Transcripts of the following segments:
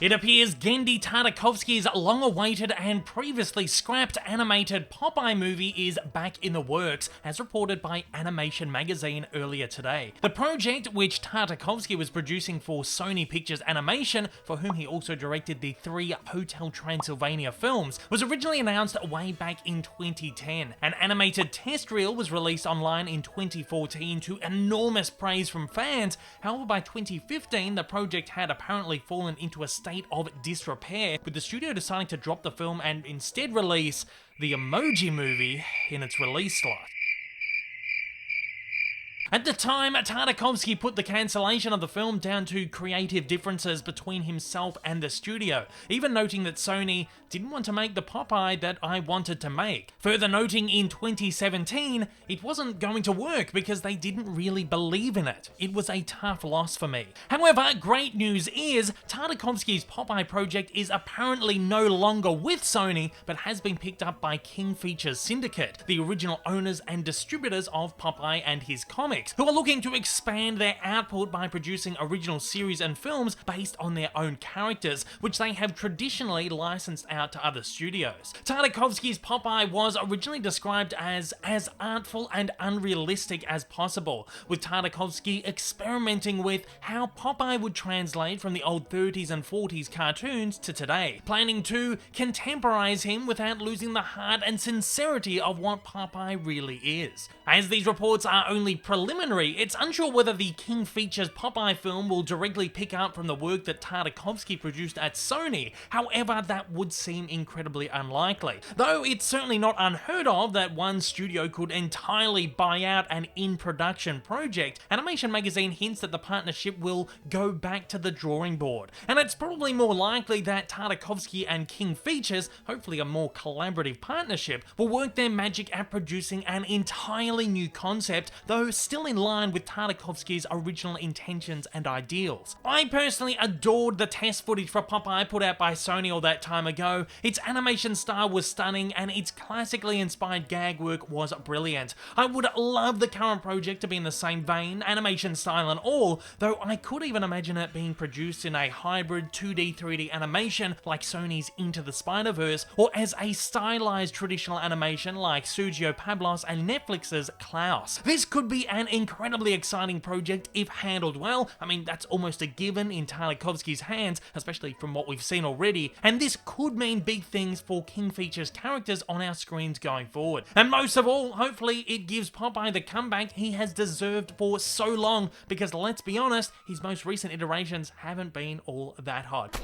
It appears Genndy Tartakovsky's long-awaited and previously scrapped animated Popeye movie is back in the works, as reported by Animation magazine earlier today. The project, which Tartakovsky was producing for Sony Pictures Animation, for whom he also directed the 3 Hotel Transylvania films, was originally announced way back in 2010. An animated test reel was released online in 2014 to enormous praise from fans. However, by 2015, the project had apparently fallen into a state of disrepair, with the studio deciding to drop the film and instead release the Emoji Movie in its release slot. At the time, Tartakovsky put the cancellation of the film down to creative differences between himself and the studio, even noting that Sony didn't want to make the Popeye that I wanted to make. Further noting in 2017, it wasn't going to work because they didn't really believe in it. It was a tough loss for me. However, great news is Tartakovsky's Popeye project is apparently no longer with Sony, but has been picked up by King Features Syndicate, the original owners and distributors of Popeye and his comics, who are looking to expand their output by producing original series and films based on their own characters, which they have traditionally licensed out to other studios. Tartakovsky's Popeye was originally described as artful and unrealistic as possible, with Tartakovsky experimenting with how Popeye would translate from the old 30s and 40s cartoons to today, planning to contemporize him without losing the heart and sincerity of what Popeye really is. As these reports are only preliminary, it's unsure whether the King Features Popeye film will directly pick up from the work that Tartakovsky produced at Sony. However, that would seem incredibly unlikely. Though it's certainly not unheard of that one studio could entirely buy out an in-production project, Animation magazine hints that the partnership will go back to the drawing board. And it's probably more likely that Tartakovsky and King Features, hopefully a more collaborative partnership, will work their magic at producing an entirely new concept, though still in line with Tartakovsky's original intentions and ideals. I personally adored the test footage for Popeye put out by Sony all that time ago. Its animation style was stunning and its classically inspired gag work was brilliant. I would love the current project to be in the same vein, animation style and all, though I could even imagine it being produced in a hybrid 2D 3D animation like Sony's Into the Spider-Verse, or as a stylized traditional animation like Sergio Pablos and Netflix's Klaus. This could be an incredibly exciting project if handled well. I mean, that's almost a given in Tartakovsky's hands, especially from what we've seen already, and this could mean big things for King Features characters on our screens going forward. And most of all, hopefully it gives Popeye the comeback he has deserved for so long, because let's be honest, his most recent iterations haven't been all that hot.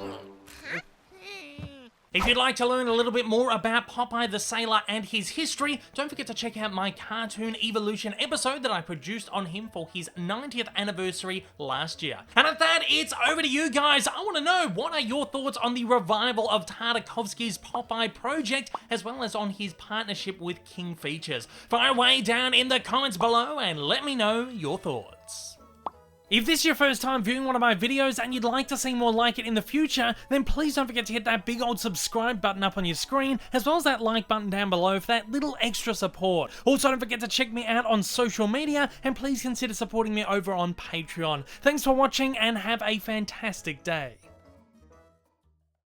If you'd like to learn a little bit more about Popeye the Sailor and his history, don't forget to check out my Cartoon Evolution episode that I produced on him for his 90th anniversary last year. And at that, it's over to you guys. I want to know, what are your thoughts on the revival of Tartakovsky's Popeye project, as well as on his partnership with King Features? Fire away down in the comments below and let me know your thoughts. If this is your first time viewing one of my videos and you'd like to see more like it in the future, then please don't forget to hit that big old subscribe button up on your screen, as well as that like button down below for that little extra support. Also, don't forget to check me out on social media, and please consider supporting me over on Patreon. Thanks for watching and have a fantastic day.